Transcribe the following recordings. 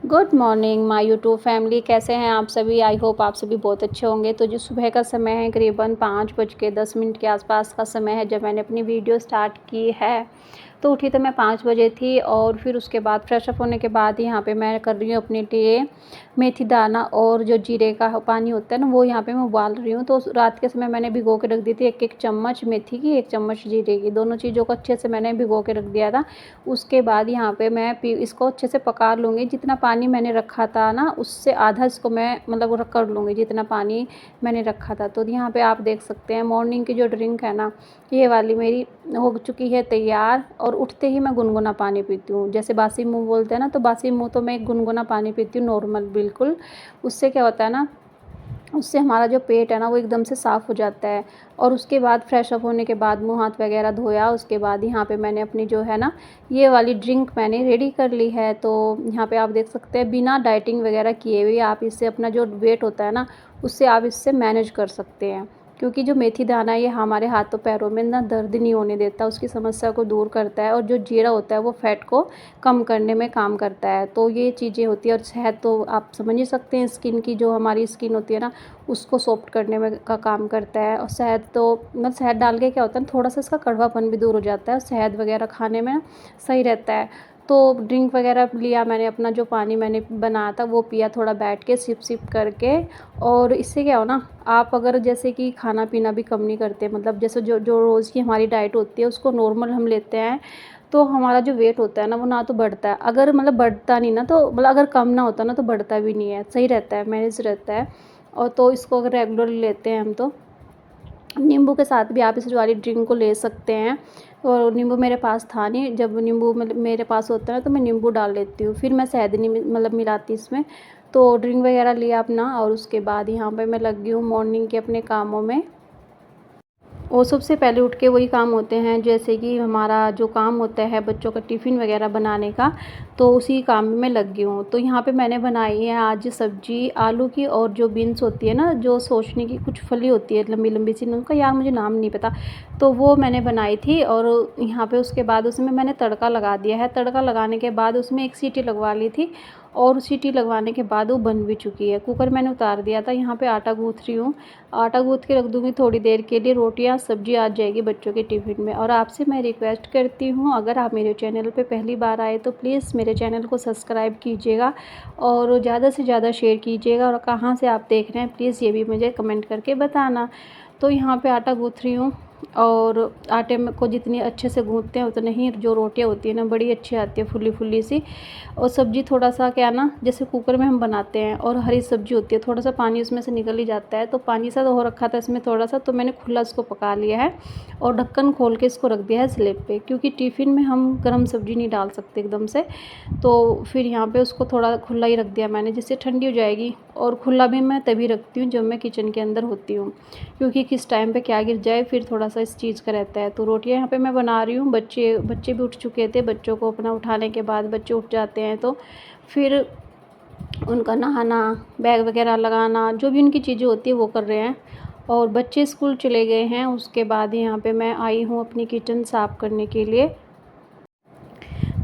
Good morning my YouTube family, कैसे हैं आप सभी। आई होप आप सभी बहुत अच्छे होंगे। तो जो सुबह का समय है करीबन 5:10 के आसपास का समय है जब मैंने अपनी वीडियो स्टार्ट की है। तो उठी तो मैं 5 बजे थी और फिर उसके बाद फ्रेश अप होने के बाद यहाँ पे मैं कर रही हूँ अपने लिए मेथी दाना और जो जीरे का पानी होता है ना, वो यहाँ पे मैं उबाल रही हूँ। तो रात के समय मैंने भिगो के रख दी थी एक चम्मच मेथी की, 1 चम्मच जीरे की, दोनों चीज़ों को अच्छे से मैंने भिगो के रख दिया था। उसके बाद यहाँ पे मैं इसको अच्छे से पका लूँगी। जितना पानी मैंने रखा था ना, उससे आधा इसको मैं मतलब कर लूँगी जितना पानी मैंने रखा था। तो यहाँ पे आप देख सकते हैं मॉर्निंग की जो ड्रिंक है ना, ये वाली मेरी हो चुकी है तैयार। और उठते ही मैं गुनगुना पानी पीती हूँ। जैसे बासी मुँह बोलते हैं ना, तो बासी मुँह तो मैं एक गुनगुना पानी पीती हूँ नॉर्मल बिल्कुल। उससे क्या होता है ना, उससे हमारा जो पेट है ना वो एकदम से साफ़ हो जाता है। और उसके बाद फ्रेश अप होने के बाद मुँह हाथ वगैरह धोया, उसके बाद यहाँ पे मैंने अपनी जो है ना ये वाली ड्रिंक मैंने रेडी कर ली है। तो यहाँ पे आप देख सकते हैं बिना डाइटिंग वगैरह किए हुए आप इससे अपना जो वेट होता है ना, उससे आप इससे मैनेज कर सकते हैं। क्योंकि जो मेथी दाना है ये हमारे हाथों पैरों में ना दर्द नहीं होने देता, उसकी समस्या को दूर करता है। और जो जीरा होता है वो फैट को कम करने में काम करता है। तो ये चीज़ें होती है। और शहद तो आप समझ ही सकते हैं, स्किन की जो हमारी स्किन होती है ना, उसको सॉफ्ट करने में का काम करता है। और शहद तो मतलब शहद डाल के क्या होता है ना, थोड़ा सा इसका कड़वापन भी दूर हो जाता है। शहद वगैरह खाने में सही रहता है। तो ड्रिंक वगैरह लिया मैंने, अपना जो पानी मैंने बनाया था वो पिया, थोड़ा बैठ के सिप सिप करके। और इससे क्या हो ना, आप अगर जैसे कि खाना पीना भी कम नहीं करते, मतलब जैसे जो जो रोज़ की हमारी डाइट होती है उसको नॉर्मल हम लेते हैं, तो हमारा जो वेट होता है ना वो ना तो बढ़ता है, अगर मतलब बढ़ता नहीं ना, तो मतलब अगर कम ना होता ना तो बढ़ता भी नहीं है, सही रहता है, मैनेज रहता है। और तो इसको अगर रेगुलर लेते हैं हम, तो नींबू के साथ भी आप इस वाली ड्रिंक को ले सकते हैं। और नींबू मेरे पास था नहीं, जब नींबू मतलब मेरे पास होता है तो मैं नींबू डाल लेती हूँ, फिर मैं शहद नहीं मतलब मिलाती इसमें। तो ड्रिंक वगैरह लिया अपना, और उसके बाद यहाँ पे मैं लग गई हूँ मॉर्निंग के अपने कामों में। और सबसे पहले उठ के वही काम होते हैं, जैसे कि हमारा जो काम होता है बच्चों का टिफ़िन वगैरह बनाने का, तो उसी काम में मैं लग गई हूँ। तो यहाँ पे मैंने बनाई है आज सब्ज़ी आलू की, और जो बीन्स होती है ना, जो सोचने की कुछ फली होती है लंबी लंबी सी, उनका यार मुझे नाम नहीं पता, तो वो मैंने बनाई थी। और यहाँ पे उसके बाद उसमें मैंने तड़का लगा दिया है। तड़का लगाने के बाद उसमें 1 सीटी लगवा ली थी, और सीटी लगवाने के बाद वो बन भी चुकी है। कुकर मैंने उतार दिया था। यहाँ पे आटा गूँथ रही हूँ, आटा गूँथ के रख दूँगी थोड़ी देर के लिए। रोटियाँ सब्ज़ी आ जाएगी बच्चों के टिफ़िन में। और आपसे मैं रिक्वेस्ट करती हूँ, अगर आप मेरे चैनल पे पहली बार आए तो प्लीज़ मेरे चैनल को सब्सक्राइब कीजिएगा और ज़्यादा से ज़्यादा शेयर कीजिएगा। और कहाँ से आप देख रहे हैं प्लीज़ ये भी मुझे कमेंट करके बताना। तो यहाँ पे आटा गूँथ रही हूँ, और आटे में को जितनी अच्छे से गूँथते हैं उतने ही जो रोटियाँ होती है ना बड़ी अच्छी आती है, फुली फुली सी। और सब्ज़ी थोड़ा सा क्या ना, जैसे कुकर में हम बनाते हैं और हरी सब्ज़ी होती है, थोड़ा सा पानी उसमें से निकल ही जाता है, तो पानी सा तो हो रखा था इसमें थोड़ा सा, तो मैंने खुला इसको पका लिया है। और ढक्कन खोल के इसको रख दिया है स्लैब पे, क्योंकि टिफ़िन में हम गर्म सब्ज़ी नहीं डाल सकते एकदम से। तो फिर यहाँ पे उसको थोड़ा खुला ही रख दिया मैंने, जिससे ठंडी हो जाएगी। और खुला भी मैं तभी रखती हूँ जब मैं किचन के अंदर होती हूँ, क्योंकि किस टाइम पे क्या गिर जाए फिर थोड़ा सा इस चीज़ का रहता है। तो रोटियाँ यहाँ पे मैं बना रही हूँ। बच्चे बच्चे भी उठ चुके थे। बच्चों को अपना उठाने के बाद बच्चे उठ जाते हैं, तो फिर उनका नहाना, बैग वगैरह लगाना, जो भी उनकी चीज़ें होती है वो कर रहे हैं। और बच्चे स्कूल चले गए हैं। उसके बाद यहाँ पे मैं आई हूँ अपनी किचन साफ़ करने के लिए।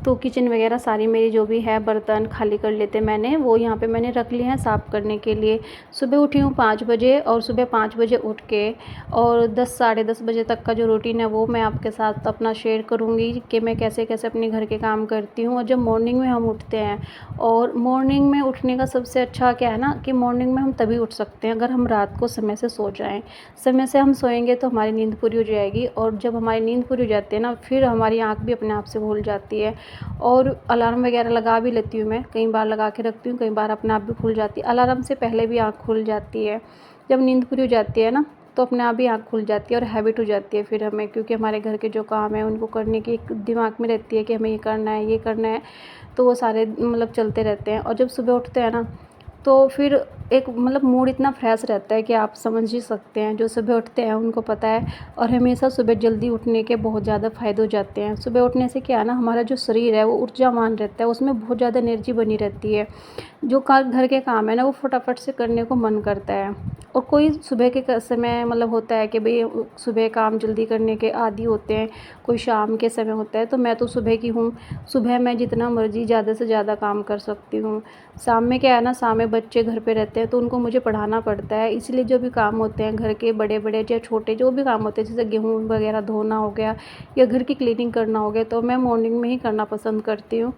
तो किचन वगैरह सारी मेरी जो भी है बर्तन खाली कर लेते मैंने, वो यहाँ पे मैंने रख लिए हैं साफ़ करने के लिए। सुबह उठी हूँ 5 बजे, और सुबह 5 बजे उठ के और 10 साढ़े 10 बजे तक का जो रूटीन है वो मैं आपके साथ अपना शेयर करूँगी कि मैं कैसे कैसे अपने घर के काम करती हूँ। और जब मॉर्निंग में हम उठते हैं, और मॉर्निंग में उठने का सबसे अच्छा क्या है ना, कि मॉर्निंग में हम तभी उठ सकते हैं अगर हम रात को समय से सो जाएँ। समय से हम सोएंगे तो हमारी नींद पूरी हो जाएगी, और जब हमारी नींद पूरी हो जाती है ना, फिर हमारी आँख भी अपने आप से खुल जाती है। और अलार्म वगैरह लगा भी लेती हूँ मैं, कई बार लगा के रखती हूँ, कई बार अपने आप भी खुल जाती है। अलार्म से पहले भी आँख खुल जाती है। जब नींद पूरी हो जाती है ना, तो अपने आप ही आँख खुल जाती है, और हैबिट हो जाती है फिर हमें, क्योंकि हमारे घर के जो काम है उनको करने की एक दिमाग में रहती है कि हमें ये करना है, ये करना है। तो वो सारे मतलब चलते रहते हैं। और जब सुबह उठते हैं ना, तो फिर एक मतलब मूड इतना फ्रेश रहता है कि आप समझ ही सकते हैं। जो सुबह उठते हैं उनको पता है। और हमेशा सुबह जल्दी उठने के बहुत ज़्यादा फ़ायदे हो जाते हैं। सुबह उठने से क्या है ना, हमारा जो शरीर है वो ऊर्जावान रहता है, उसमें बहुत ज़्यादा एनर्जी बनी रहती है। जो घर के काम है ना वो फटाफट से करने को मन करता है। और कोई सुबह के समय मतलब होता है कि भई सुबह काम जल्दी करने के आदी होते हैं, कोई शाम के समय होता है, तो मैं तो सुबह की हूँ। सुबह मैं जितना मर्ज़ी ज़्यादा से ज़्यादा काम कर सकती हूँ। शाम में क्या है ना, शाम में बच्चे घर पे रहते हैं तो उनको मुझे पढ़ाना पड़ता है, इसलिए जो भी काम होते हैं घर के बड़े-बड़े या छोटे जो भी काम होते हैं, जैसे गेहूँ वगैरह धोना हो गया या घर की क्लीनिंग करना हो गया, तो मैं मॉर्निंग में ही करना पसंद करती हूँ।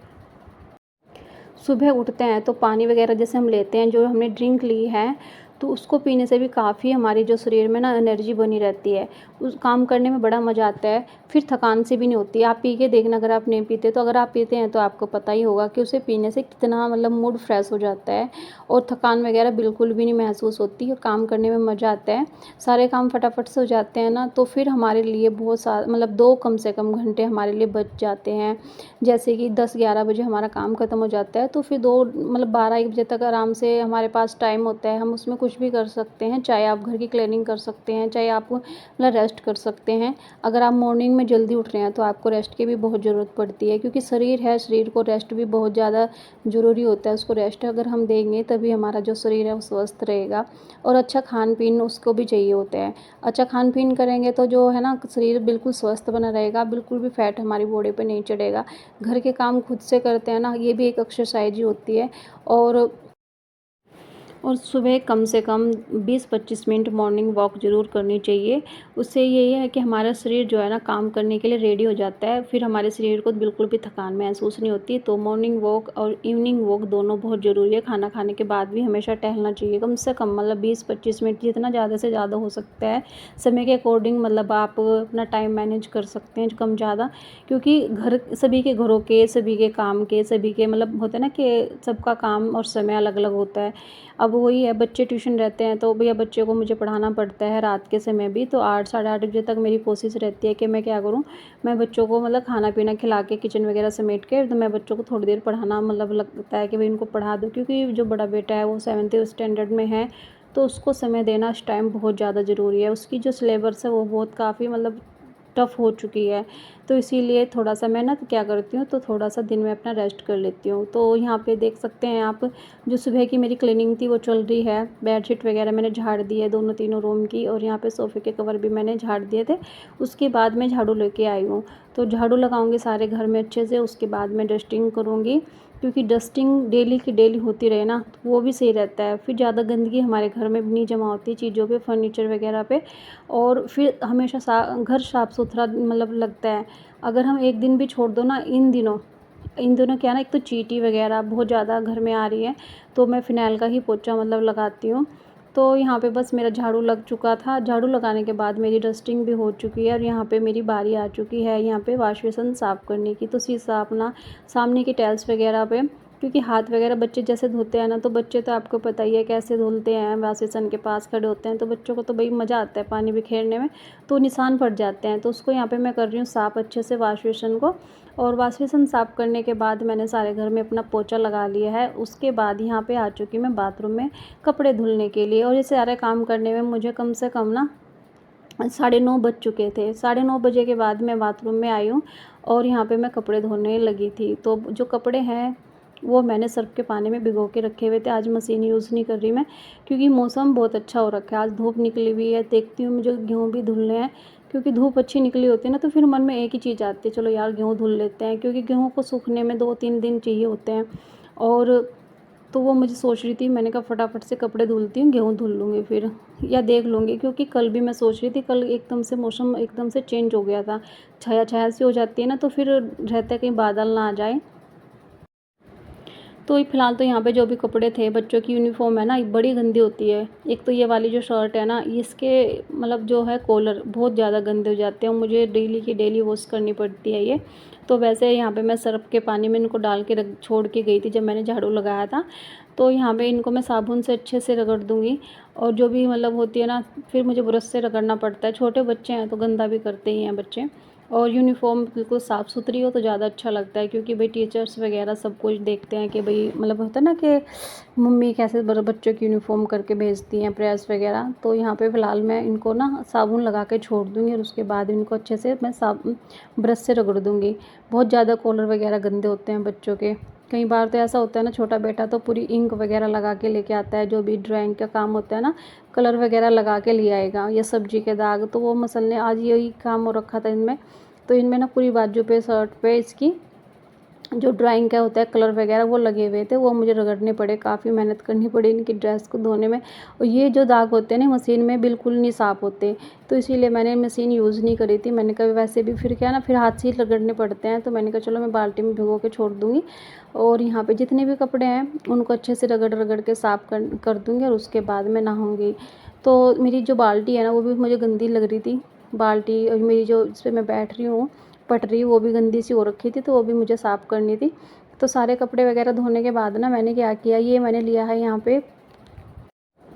सुबह उठते हैं तो पानी वगैरह जैसे हम लेते हैं, जो हमने ड्रिंक ली है, तो उसको पीने से भी काफ़ी हमारी जो शरीर में ना एनर्जी बनी रहती है। उस काम करने में बड़ा मज़ा आता है, फिर थकान सी भी नहीं होती। आप पी के देखना, अगर आप नहीं पीते तो, अगर आप पीते हैं तो आपको पता ही होगा कि उसे पीने से कितना मतलब मूड फ्रेश हो जाता है और थकान वगैरह बिल्कुल भी नहीं महसूस होती और काम करने में मज़ा आता है। सारे काम फटाफट से हो जाते हैं ना, तो फिर हमारे लिए बहुत सा मतलब 2 कम से कम घंटे हमारे लिए बच जाते हैं। जैसे कि 10-11 बजे हमारा काम ख़त्म हो जाता है, तो फिर 2 मतलब 12-1 बजे तक आराम से हमारे पास टाइम होता है, हम उसमें कुछ भी कर सकते हैं। चाहे आप घर की क्लीनिंग कर सकते हैं, चाहे आप मतलब रेस्ट कर सकते हैं। अगर आप मॉर्निंग में जल्दी उठ रहे हैं तो आपको रेस्ट की भी बहुत ज़रूरत पड़ती है, क्योंकि शरीर है, शरीर को रेस्ट भी बहुत ज़्यादा ज़रूरी होता है। उसको रेस्ट अगर हम देंगे तभी हमारा जो शरीर है वो स्वस्थ रहेगा, और अच्छा खान-पीन उसको भी चाहिए होता है। अच्छा खान-पीन करेंगे तो जो है ना, शरीर बिल्कुल स्वस्थ बना रहेगा, बिल्कुल भी फैट हमारी बॉडी पे नहीं चढ़ेगा। घर के काम खुद से करते हैं ना, ये भी एक एक्सरसाइज ही होती है। और सुबह कम से कम 20-25 मिनट मॉर्निंग वॉक ज़रूर करनी चाहिए। उससे यही है कि हमारा शरीर जो है ना काम करने के लिए रेडी हो जाता है, फिर हमारे शरीर को बिल्कुल भी थकान महसूस नहीं होती। तो मॉर्निंग वॉक और इवनिंग वॉक दोनों बहुत ज़रूरी है। खाना खाने के बाद भी हमेशा टहलना चाहिए, कम से कम मतलब 20-25 मिनट, जितना ज़्यादा से ज़्यादा हो सकता है। समय के अकॉर्डिंग मतलब आप अपना टाइम मैनेज कर सकते हैं कम ज़्यादा, क्योंकि घर सभी के घरों के, सभी के काम के, सभी के मतलब होता है ना कि सबका काम और समय अलग-अलग होता है। अब वही है, बच्चे ट्यूशन रहते हैं तो भैया बच्चे को मुझे पढ़ाना पड़ता है रात के समय भी, तो 8 साढ़े 8 बजे तक मेरी कोशिश रहती है कि मैं क्या करूँ, मैं बच्चों को मतलब खाना-पीना खिला के किचन वगैरह समेट के, तो मैं बच्चों को थोड़ी देर पढ़ाना मतलब लगता है कि भई इनको पढ़ा दूँ, क्योंकि जो बड़ा बेटा है वो 7th स्टैंडर्ड में है, तो उसको समय देना इस टाइम बहुत ज़्यादा ज़रूरी है। उसकी जो सिलेबस है वो बहुत काफ़ी मतलब टफ़ हो चुकी है, तो इसीलिए थोड़ा-सा मैं ना क्या करती हूँ, तो थोड़ा-सा दिन में अपना रेस्ट कर लेती हूँ। तो यहाँ पे देख सकते हैं आप, जो सुबह की मेरी क्लीनिंग थी वो चल रही है। बेडशीट वगैरह मैंने झाड़ दी है दोनों तीनों रूम की, और यहाँ पे सोफ़े के कवर भी मैंने झाड़ दिए थे। उसके बाद मैं झाड़ू लेके आई हूँ। तो झाड़ू लगाऊँगी सारे घर में अच्छे से, उसके बाद मैं डस्टिंग करूँगी, क्योंकि डस्टिंग डेली की डेली होती रहे ना, तो वो भी सही रहता है। फिर ज़्यादा गंदगी हमारे घर में भी नहीं जमा होती चीज़ों पे, फर्नीचर वगैरह पे, और फिर हमेशा घर साफ़-सुथरा मतलब लगता है। अगर हम एक दिन भी छोड़ दो ना, इन दिनों क्या है ना, एक तो चींटी वगैरह बहुत ज़्यादा घर में आ रही है, तो मैं फ़िनाइल का ही पोंछा मतलब लगाती हूँ। तो यहाँ पे बस मेरा झाड़ू लग चुका था, झाड़ू लगाने के बाद मेरी डस्टिंग भी हो चुकी है, और यहाँ पे मेरी बारी आ चुकी है यहाँ पे वॉश बेसिन साफ़ करने की। तो शीशा अपना सामने की टाइल्स वगैरह पे, क्योंकि हाथ वगैरह बच्चे जैसे धोते हैं ना, तो बच्चे तो आपको पता ही है कैसे धुलते हैं, वॉश बेसिन के पास खड़े होते हैं, तो बच्चों को तो भई मज़ा आता है पानी बिखेरने में, तो निशान पड़ जाते हैं। तो उसको यहाँ पे मैं कर रही हूँ साफ़ अच्छे से वॉश बेसिन को, और वॉश बेसिन साफ़ करने के बाद मैंने सारे घर में अपना पोंछा लगा लिया है। उसके बाद यहाँ पे आ चुकी मैं बाथरूम में कपड़े धुलने के लिए, और ये सारे काम करने में मुझे कम से कम ना 9:30 बज चुके थे। 9:30 बजे के बाद मैं बाथरूम में आई हूँ, और यहाँ पे मैं कपड़े धोने लगी थी। तो जो कपड़े हैं वो मैंने सर्फ़ के पानी में भिगो के रखे हुए थे। आज मशीन यूज़ नहीं कर रही मैं, क्योंकि मौसम बहुत अच्छा हो रखा है। आज धूप निकली हुई है, देखती हूँ मुझे गेहूँ भी धुलने हैं, क्योंकि धूप अच्छी निकली होती है ना, तो फिर मन में एक ही चीज़ आती है, चलो यार गेहूँ धुल लेते हैं, क्योंकि गेहूँ को सूखने में 2-3 दिन चाहिए होते हैं। और तो वो मुझे सोच रही थी, मैंने कहा फटाफट से कपड़े धुलती हूँ, गेहूँ धुल लूँगी फिर, या देख लूँगी, क्योंकि कल भी मैं सोच रही थी, कल एकदम से मौसम एकदम से चेंज हो गया था। छाया-छाया सी हो जाती है ना, तो फिर रहता है कहीं बादल ना आ जाए। तो फ़िलहाल तो यहाँ पे जो भी कपड़े थे, बच्चों की यूनिफ़ॉर्म है ना, बड़ी गंदी होती है। एक तो ये वाली जो शर्ट है ना, इसके मतलब जो है कॉलर बहुत ज़्यादा गंदे हो जाते हैं, और मुझे डेली की डेली वॉश करनी पड़ती है ये। तो वैसे यहाँ पे मैं सर्फ़ के पानी में इनको डाल के रख छोड़ के गई थी जब मैंने झाड़ू लगाया था। तो यहाँ पे इनको मैं साबुन से अच्छे से रगड़ दूँगी, और जो भी मतलब होती है ना, फिर मुझे ब्रश से रगड़ना पड़ता है। छोटे बच्चे हैं तो गंदा भी करते ही हैं बच्चे। और यूनिफ़ॉर्म बिल्कुल साफ़ सुथरी हो तो ज़्यादा अच्छा लगता है, क्योंकि भाई टीचर्स वगैरह सब कुछ देखते हैं कि भाई मतलब होता है ना कि मम्मी कैसे बच्चों की यूनिफ़ॉर्म करके भेजती हैं प्रेस वगैरह। तो यहाँ पे फ़िलहाल मैं इनको ना साबुन लगा के छोड़ दूँगी, और उसके बाद इनको अच्छे से मैं ब्रश से रगड़ दूँगी। बहुत ज़्यादा कॉलर वगैरह गंदे होते हैं बच्चों के। कई बार तो ऐसा होता है ना, छोटा बेटा तो पूरी इंक वगैरह लगा के लेके आता है, जो भी ड्राइंग का काम होता है ना, कलर वगैरह लगा के ले आएगा, या सब्जी के दाग। तो वो मसल ने आज यही काम हो रखा था इनमें। तो इनमें ना पूरी बाजू पे, शर्ट पे इसकी जो ड्राइंग का होता है कलर वगैरह वो लगे हुए थे, वो मुझे रगड़ने पड़े, काफ़ी मेहनत करनी पड़ी इनकी ड्रेस को धोने में। और ये जो दाग होते हैं ना मशीन में बिल्कुल नहीं साफ़ होते, तो इसीलिए मैंने मशीन यूज़ नहीं करी थी। मैंने कहा वैसे भी फिर क्या है ना, फिर हाथ से ही रगड़ने पड़ते हैं, तो मैंने कहा चलो मैं बाल्टी में भिगो के छोड़ दूँगी। और यहाँ पे जितने भी कपड़े हैं उनको अच्छे से रगड़ रगड़ के साफ़ कर दूँगी, और उसके बाद मैं नहाऊँगी। तो मेरी जो बाल्टी है ना वो भी मुझे गंदी लग रही थी। बाल्टी और मेरी जो जिस पे मैं बैठ रही हूँ पटरी, वो भी गंदी सी हो रखी थी, तो वो भी मुझे साफ़ करनी थी। तो सारे कपड़े वगैरह धोने के बाद ना मैंने क्या किया, ये मैंने लिया है यहाँ पे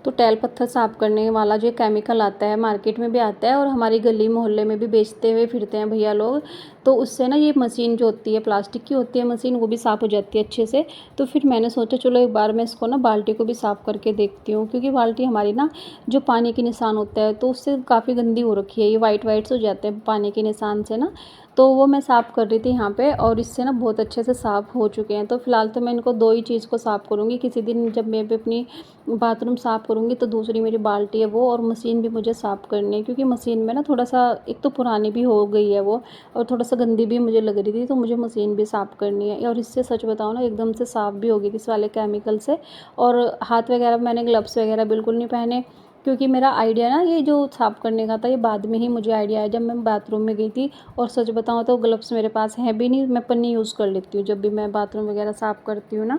तो टैल पत्थर साफ़ करने वाला जो केमिकल आता है, मार्केट में भी आता है और हमारी गली मोहल्ले में भी बेचते हुए फिरते हैं भैया लोग। तो उससे ना ये मशीन जो होती है, प्लास्टिक की होती है मशीन, वो भी साफ़ हो जाती है अच्छे से। तो फिर मैंने सोचा चलो एक बार मैं इसको ना बाल्टी को भी साफ़ करके देखती हूँ, क्योंकि बाल्टी हमारी ना जो पानी के निशान होता है तो उससे काफ़ी गंदी हो रखी है, ये वाइट वाइट से हो जाते हैं पानी के निशान से ना। तो वो मैं साफ़ कर रही थी यहाँ पे, और इससे ना बहुत अच्छे से साफ़ हो चुके हैं। तो फिलहाल तो मैं इनको दो ही चीज़ को साफ़ करूँगी, किसी दिन जब मैं भी अपनी बाथरूम साफ़ करूँगी तो दूसरी मेरी बाल्टी है वो, और मशीन भी मुझे साफ़ करनी है, क्योंकि मशीन में ना थोड़ा-सा एक तो पुरानी भी हो गई है वो, और थोड़ा-सा गंदी भी मुझे लग रही थी, तो मुझे मशीन भी साफ़ करनी है। और इससे सच बताऊँ ना एकदम से साफ़ भी हो गई थी इस वाले केमिकल से। और हाथ वगैरह मैंने ग्लव्स वगैरह बिल्कुल नहीं पहने, क्योंकि मेरा आइडिया ना ये जो साफ़ करने का था ये बाद में ही मुझे आइडिया आया जब मैं बाथरूम में गई थी। और सच बताऊँ तो ग्लव्स मेरे पास है भी नहीं, मैं पन्नी यूज़ कर लेती हूँ जब भी मैं बाथरूम वगैरह साफ़ करती हूँ ना।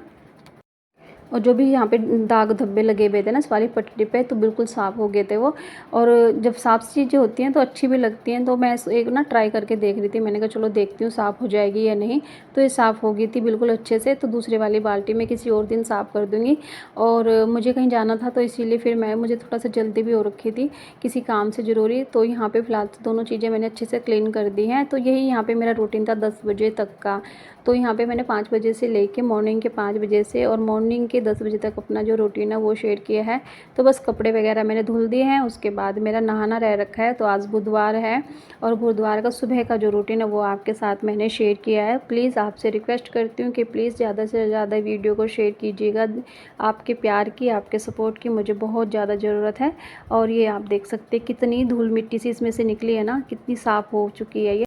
और जो भी यहाँ पे दाग धब्बे लगे हुए थे ना इस वाली पट्टी पे, तो बिल्कुल साफ़ हो गए थे वो। और जब साफ़ चीज़ें होती हैं तो अच्छी भी लगती हैं, तो मैं एक ना ट्राई करके देख रही थी, मैंने कहा चलो देखती हूँ साफ़ हो जाएगी या नहीं। तो ये साफ़ हो गई थी बिल्कुल अच्छे से। तो दूसरी वाली बाल्टी में किसी और दिन साफ़ कर दूँगी। और मुझे कहीं जाना था तो इसीलिए फिर मुझे थोड़ा सा जल्दी भी हो रखी थी किसी काम से ज़रूरी। तो यहाँ पे फ़िलहाल तो दोनों चीज़ें मैंने अच्छे से क्लीन कर दी हैं। तो यही यहाँ पे मेरा रूटीन था 10 बजे तक का। तो यहाँ पे मैंने 5 बजे से लेके मॉर्निंग के 5 बजे से और मॉर्निंग के 10 बजे तक अपना जो रूटीन है वो शेयर किया है। तो बस कपड़े वगैरह मैंने धुल दिए हैं, उसके बाद मेरा नहाना रह रखा है। तो आज बुधवार है और बुधवार का सुबह का जो रूटीन है वो आपके साथ मैंने शेयर किया है। प्लीज़ आपसे रिक्वेस्ट करती हूँ कि प्लीज़ ज़्यादा से ज़्यादा वीडियो को शेयर कीजिएगा। आपके प्यार की, आपके सपोर्ट की मुझे बहुत ज़्यादा ज़रूरत है। और ये आप देख सकते हैं कितनी धूल मिट्टी सी इसमें से निकली है ना, कितनी साफ़ हो चुकी है ये।